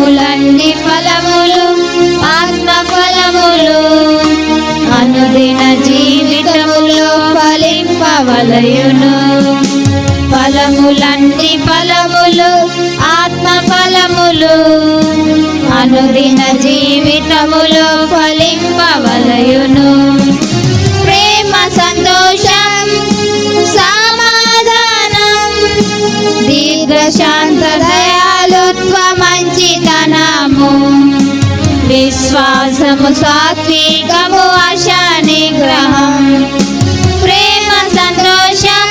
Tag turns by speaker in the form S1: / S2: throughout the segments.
S1: ఫలములన్నీ ఫలములు ఆత్మ ఫలములు అనుదిన జీవితములో ఫలింపవలయును. ఫలములన్నీ ఫలములు ఆత్మ ఫలములు అనుదిన జీవితములో ఫలింపవలయును. ప్రేమ సంతోషం సమాధానం దీర్ఘశాంత దయాళుత్వ మంచితనము విశ్వాసము సాత్వికము ఆశా నిగ్రహం. ప్రేమ సంతోషం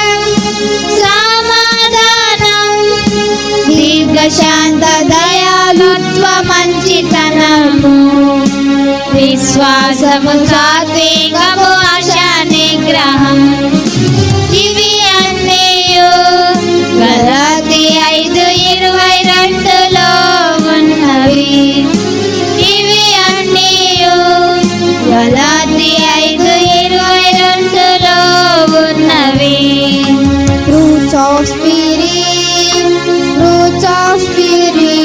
S1: సమాధానం దీర్ఘశాంత దయాళుత్వ మంచితనము విశ్వాసము సాత్వికము ఆశా నిగ్రహం. ఇవి అన్నీయు గలాతీ 5:22లో ఉన్నవి. ఇవి అన్నీయు గలాతీ 5:22లో ఉన్నవి. Fruits of Spirit, fruits of Spirit.